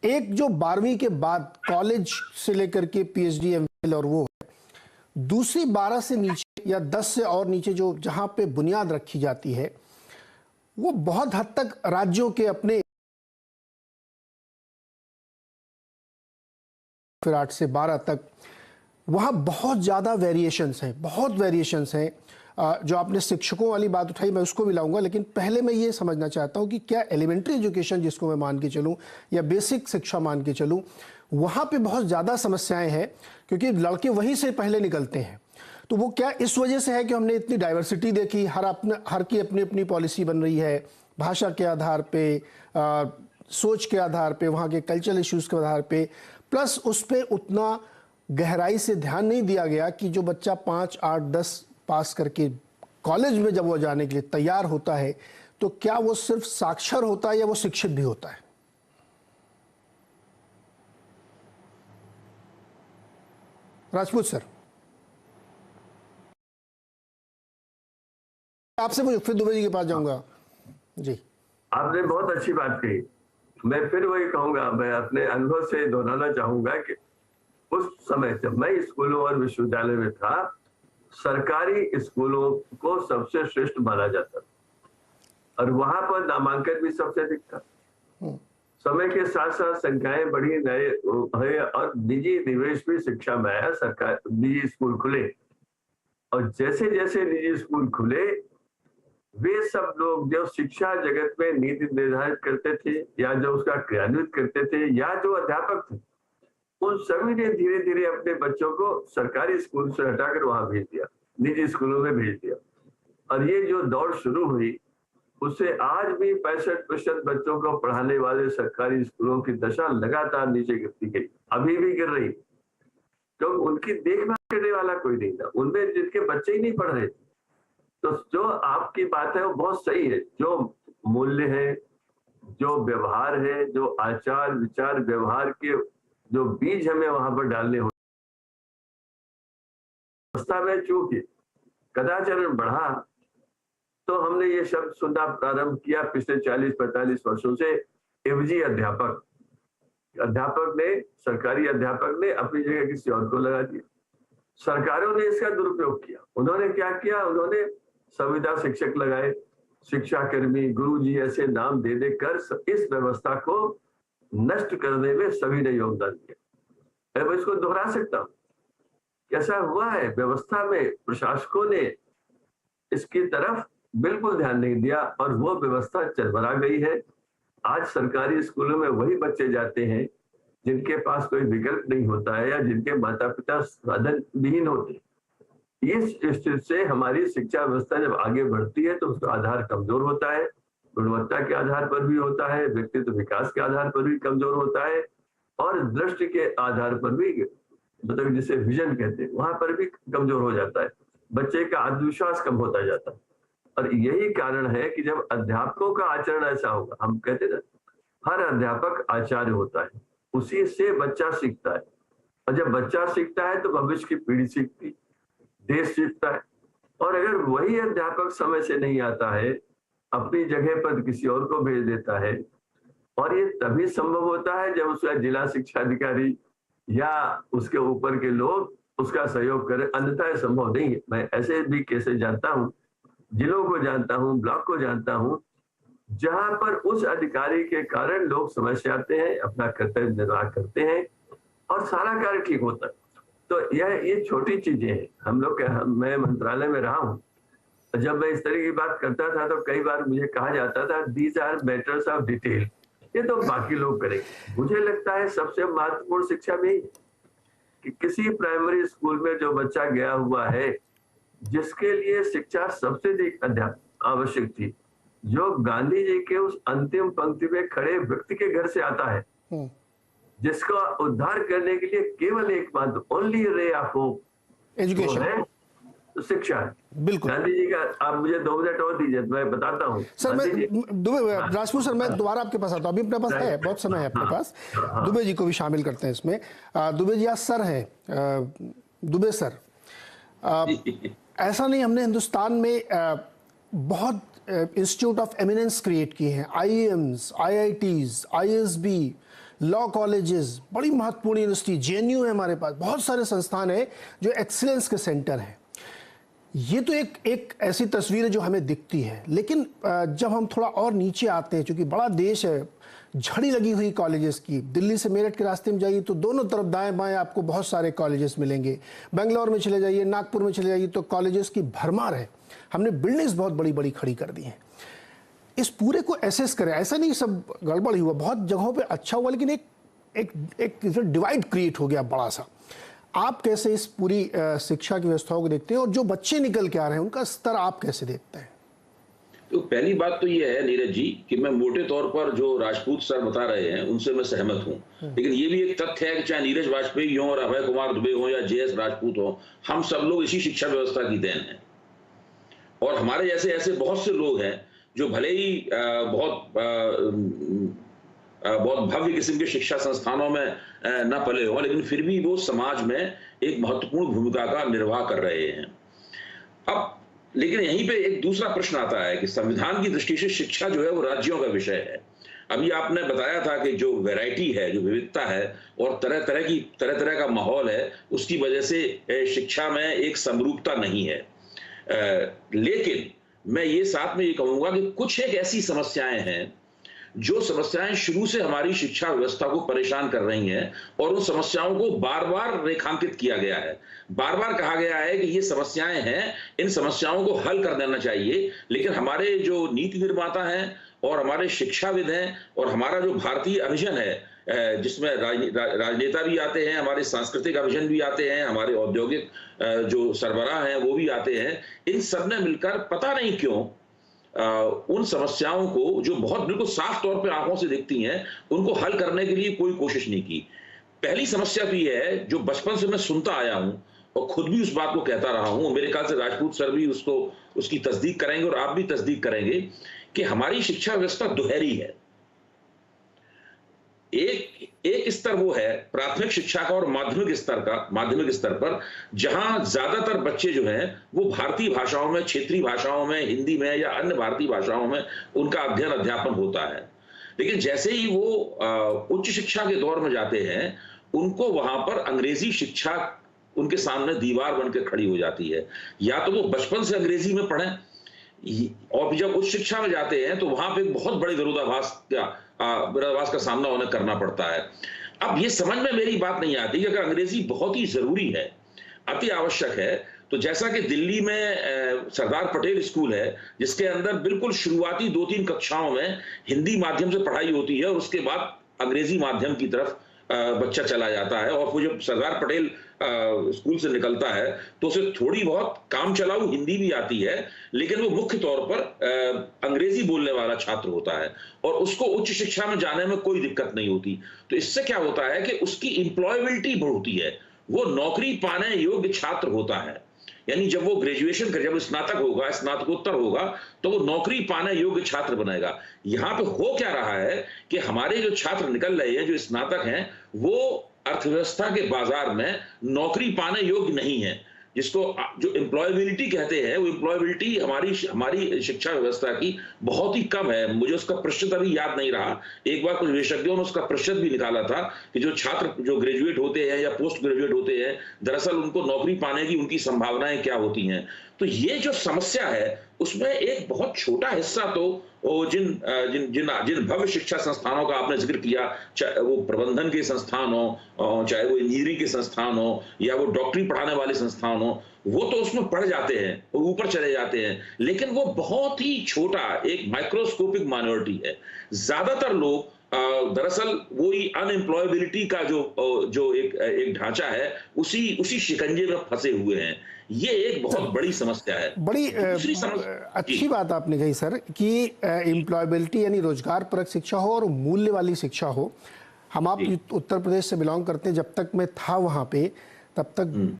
एक जो 12वीं के बाद कॉलेज से लेकर के पीएचडी एमफिल और वो है, दूसरी 12 से नीचे या 10 से और नीचे जो जहां पे बुनियाद रखी जाती है वो बहुत हद तक राज्यों के अपने, फिर 8 से 12 तक वहाँ बहुत ज़्यादा वेरिएशंस हैं, बहुत वेरिएशंस हैं। जो आपने शिक्षकों वाली बात उठाई मैं उसको भी लाऊंगा, लेकिन पहले मैं ये समझना चाहता हूँ कि क्या एलिमेंट्री एजुकेशन जिसको मैं मान के चलूँ या बेसिक शिक्षा मान के चलूँ, वहाँ पे बहुत ज़्यादा समस्याएं हैं क्योंकि लड़के वहीं से पहले निकलते हैं। तो वो क्या इस वजह से है कि हमने इतनी डाइवर्सिटी देखी, हर की अपनी अपनी पॉलिसी बन रही है, भाषा के आधार पर, सोच के आधार पर, वहाँ के कल्चरल इश्यूज़ के आधार पर, प्लस उस पर उतना गहराई से ध्यान नहीं दिया गया कि जो बच्चा 5, 8, 10 पास करके कॉलेज में जब वो जाने के लिए तैयार होता है तो क्या वो सिर्फ साक्षर होता है या वो शिक्षित भी होता है? राजपूत सर, आपसे मुझे फिर दुबे जी के पास जाऊंगा। जी, आपने बहुत अच्छी बात कही। मैं फिर वही कहूंगा, मैं अपने अनुभव से दोहराना चाहूंगा कि उस समय जब मैं स्कूलों और विश्वविद्यालय में था, सरकारी स्कूलों को सबसे श्रेष्ठ माना जाता था और वहां पर नामांकन भी सबसे अधिक था। समय के साथ साथ संख्याएं बढ़ी, नए है और निजी निवेश भी शिक्षा में आया, सरकार निजी स्कूल खुले और जैसे जैसे निजी स्कूल खुले वे सब लोग जो शिक्षा जगत में नीति निर्धारित करते थे या जो उसका क्रियान्वित करते थे या जो अध्यापक थे, उन सभी ने धीरे धीरे अपने बच्चों को सरकारी स्कूल से हटाकर वहां भेज दिया, निजी स्कूलों में भेज दिया और ये जो दौड़ शुरू हुई उससे आज भी 65% बच्चों को पढ़ाने वाले सरकारी स्कूलों की दशा लगातार नीचे गिरती गई, अभी भी गिर रही, तो उनकी देखभाल करने वाला कोई नहीं था, उनमें जिनके बच्चे ही नहीं पढ़ रहे थे। तो जो आपकी बात है वो बहुत सही है, जो मूल्य है, जो व्यवहार है, जो आचार विचार व्यवहार के जो बीज हमें वहां पर डालने होते, अवस्था में चूंकि कदाचरण बढ़ा तो हमने ये शब्द सुनना प्रारंभ किया पिछले 40-45 वर्षों से, एवजी अध्यापक। अध्यापक ने, सरकारी अध्यापक ने अपनी जगह किसी और को लगा दिया। सरकारों ने इसका दुरुपयोग किया। उन्होंने क्या किया, उन्होंने संविदा शिक्षक लगाए, शिक्षा कर्मी, गुरुजी ऐसे नाम दे देकर इस व्यवस्था को नष्ट करने में सभी ने योगदान दिया। मैं इसको दोहरा सकता हूं, कैसा हुआ है, व्यवस्था में प्रशासकों ने इसकी तरफ बिल्कुल ध्यान नहीं दिया और वो व्यवस्था चरमरा गई है। आज सरकारी स्कूलों में वही बच्चे जाते हैं जिनके पास कोई विकल्प नहीं होता है या जिनके माता पिता साधन विहीन होते हैं। इस स्थिति से हमारी शिक्षा व्यवस्था जब आगे बढ़ती है तो उसका आधार कमजोर होता है, गुणवत्ता के आधार पर भी होता है, व्यक्तित्व विकास के आधार पर भी कमजोर होता है और दृष्टि के आधार पर भी, मतलब जिसे विजन कहते हैं, वहां पर भी कमजोर हो जाता है। बच्चे का आत्मविश्वास कम होता जाता है और यही कारण है कि जब अध्यापकों का आचरण ऐसा होगा, हम कहते हैं हर अध्यापक आचार्य होता है, उसी से बच्चा सीखता है और जब बच्चा सीखता है तो भविष्य की पीढ़ी सीखती, देश सीखता है। और अगर वही अध्यापक समय से नहीं आता है, अपनी जगह पर किसी और को भेज देता है, और ये तभी संभव होता है जब उसका जिला शिक्षा अधिकारी या उसके ऊपर के लोग उसका सहयोग करें, अन्यथा यह संभव नहीं है। मैं ऐसे भी केसेस जानता हूं, जिलों को जानता हूं, ब्लॉक को जानता हूं, जहां पर उस अधिकारी के कारण लोग समय से आते हैं, अपना कर्तव्य निर्वाह करते हैं और सारा कार्य ठीक होता है। तो ये छोटी चीजें हैं। हम लोग, मैं मंत्रालय में रहा हूँ, जब मैं इस तरह की बात करता था तो कई बार मुझे कहा जाता था these are matters of detail, ये तो बाकी लोग करेंगे। मुझे लगता है सबसे महत्वपूर्ण शिक्षा में कि किसी प्राइमरी स्कूल में जो बच्चा गया हुआ है, जिसके लिए शिक्षा सबसे अधिक आवश्यक थी, जो गांधी जी के उस अंतिम पंक्ति में खड़े व्यक्ति के घर से आता है, जिसका उद्धार करने के लिए केवल एकमात्र only ray of hope education है, तो शिक्षा है। बिल्कुल। गांधी जी का, आप मुझे 2 मिनट और दीजिए, मैं बताता हूँ सर। मैं राजपूत सर, मैं दोबारा आपके पास आता हूँ, अभी अपने पास है बहुत समय है अपने पास। दुबे जी को भी शामिल करते हैं इसमें। दुबे जी आज सर हैं, दुबे सर, ऐसा नहीं, हमने हिंदुस्तान में बहुत इंस्टीट्यूट ऑफ एमिनेंस क्रिएट किए हैं, IIMs, IITs, ISB, law colleges, बड़ी महत्वपूर्ण यूनिवर्सिटी, जेएनयू है हमारे पास, बहुत सारे संस्थान हैं जो एक्सीलेंस के सेंटर हैं। ये तो एक ऐसी तस्वीर है जो हमें दिखती है, लेकिन जब हम थोड़ा और नीचे आते हैं, चूंकि बड़ा देश है, झड़ी लगी हुई कॉलेजेस की, दिल्ली से मेरठ के रास्ते में जाइए तो दोनों तरफ दाएं बाएं आपको बहुत सारे कॉलेजेस मिलेंगे। बेंगलोर में चले जाइए, नागपुर में चले जाइए तो कॉलेजेस की भरमार है। हमने बिल्डिंग्स बहुत बड़ी बड़ी खड़ी कर दी हैं। इस पूरे को एसेस करें, ऐसा नहीं सब गड़बड़ ही हुआ, बहुत जगहों पे अच्छा हुआ, लेकिन एक डिवाइड क्रिएट हो गया बड़ा सा। आप कैसे इस पूरी शिक्षा की व्यवस्थाओं को देखते हैं, और जो बच्चे निकल के आ रहे हैं उनका स्तर आप कैसे देखते हैं? तो पहली बात तो ये है नीरज जी कि मैं मोटे तौर पर जो राजपूत सर बता रहे हैं उनसे मैं सहमत हूं, लेकिन ये भी एक तथ्य है कि चाहे नीरज वाजपेयी हो और अभय कुमार दुबे हो या जेएस राजपूत हो, हम सब लोग इसी शिक्षा व्यवस्था की देन हैं। और हमारे जैसे ऐसे बहुत से लोग हैं जो भले ही बहुत भव्य किस्म के शिक्षा संस्थानों में न पले हो, लेकिन फिर भी वो समाज में एक महत्वपूर्ण भूमिका का निर्वाह कर रहे हैं। अब लेकिन यहीं पे एक दूसरा प्रश्न आता है कि संविधान की दृष्टि से शिक्षा जो है वो राज्यों का विषय है। अभी आपने बताया था कि जो वैरायटी है, जो विविधता है और तरह तरह का माहौल है, उसकी वजह से शिक्षा में एक समरूपता नहीं है। लेकिन मैं ये साथ में ये कहूंगा कि कुछ एक ऐसी समस्याएं हैं जो समस्याएं शुरू से हमारी शिक्षा व्यवस्था को परेशान कर रही हैं, और उन समस्याओं को बार बार रेखांकित किया गया है। बार बार कहा गया है कि ये समस्याएं हैं, इन समस्याओं को हल कर देना चाहिए, लेकिन हमारे जो नीति निर्माता हैं और हमारे शिक्षाविद हैं और हमारा जो भारतीय अभिजन है, जिसमें राजनेता भी आते हैं, हमारे सांस्कृतिक अभिजन भी आते हैं, हमारे औद्योगिक जो सरबराह हैं वो भी आते हैं, इन सब ने मिलकर पता नहीं क्यों उन समस्याओं को जो बहुत बिल्कुल साफ तौर पे आंखों से दिखती हैं, उनको हल करने के लिए कोई कोशिश नहीं की। पहली समस्या तो ये है, जो बचपन से मैं सुनता आया हूं और खुद भी उस बात को कहता रहा हूं, मेरे ख्याल से राजपूत सर भी उसकी तस्दीक करेंगे और आप भी तस्दीक करेंगे कि हमारी शिक्षा व्यवस्था दुहरी है। एक स्तर वो है प्राथमिक शिक्षा का और माध्यमिक स्तर पर, जहां ज्यादातर बच्चे जो हैं वो भारतीय भाषाओं में, क्षेत्रीय भाषाओं में, हिंदी में या अन्य भारतीय भाषाओं में उनका अध्ययन होता है। लेकिन जैसे ही वो उच्च शिक्षा के दौर में जाते हैं, उनको वहां पर अंग्रेजी शिक्षा उनके सामने दीवार बनकर खड़ी हो जाती है। या तो वो बचपन से अंग्रेजी में पढ़ें, और जब उच्च शिक्षा में जाते हैं तो वहां पे बहुत बड़े विरोधाभास का सामना उन्हें करना पड़ता है। अब ये समझ में मेरी बात नहीं आती कि अगर अंग्रेजी बहुत ही जरूरी है, अति आवश्यक है, तो जैसा कि दिल्ली में सरदार पटेल स्कूल है, जिसके अंदर बिल्कुल शुरुआती 2-3 कक्षाओं में हिंदी माध्यम से पढ़ाई होती है और उसके बाद अंग्रेजी माध्यम की तरफ बच्चा चला जाता है, और वो जब सरदार पटेल स्कूल से निकलता है तो उसे थोड़ी बहुत काम चलाऊ हिंदी भी आती है, लेकिन वो मुख्य तौर पर अंग्रेजी बोलने वाला छात्र होता है और उसको उच्च शिक्षा में जाने में कोई दिक्कत नहीं होती। तो इससे क्या होता है कि उसकी एम्प्लॉयबिलिटी बढ़ती है, वो नौकरी पाने योग्य छात्र होता है। यानी जब वो ग्रेजुएशन कर, जब स्नातक होगा, स्नातकोत्तर होगा, तो वो नौकरी पाने योग्य छात्र बनेगा। यहाँ पे हो क्या रहा है कि हमारे जो छात्र निकल रहे हैं, जो स्नातक हैं, वो अर्थव्यवस्था के बाजार में नौकरी पाने योग्य नहीं है। जिसको जो एम्प्लॉयबिलिटी कहते हैं, वो एम्प्लॉयबिलिटी हमारी शिक्षा व्यवस्था की बहुत ही कम है। मुझे उसका प्रतिशत अभी याद नहीं रहा, एक बार कुछ विशेषज्ञों ने उसका प्रतिशत भी निकाला था कि जो छात्र जो ग्रेजुएट होते हैं या पोस्ट ग्रेजुएट होते हैं, दरअसल उनको नौकरी पाने की उनकी संभावनाएं क्या होती हैं। तो ये जो समस्या है, उसमें एक बहुत छोटा हिस्सा तो जिन भव्य शिक्षा संस्थानों का आपने जिक्र किया, चाहे वो प्रबंधन के संस्थान हो, चाहे वो इंजीनियरिंग के संस्थान हो, या वो डॉक्टरी पढ़ाने वाले संस्थान हो, वो तो उसमें पढ़ जाते हैं और ऊपर चले जाते हैं, लेकिन वो बहुत ही छोटा एक माइक्रोस्कोपिक माइनॉरिटी है। ज्यादातर लोग दरअसल वही अनएम्प्लॉयबिलिटी का जो एक ढांचा है, उसी शिकंजे में फंसे हुए हैं। ये एक बहुत बड़ी समस्या है। बड़ी अच्छी बात आपने कही सर कि एम्प्लॉयबिलिटी यानी रोजगार परक शिक्षा हो और मूल्य वाली शिक्षा हो। हम आप उत्तर प्रदेश से बिलोंग करते हैं, जब तक मैं था वहाँ पे तब तक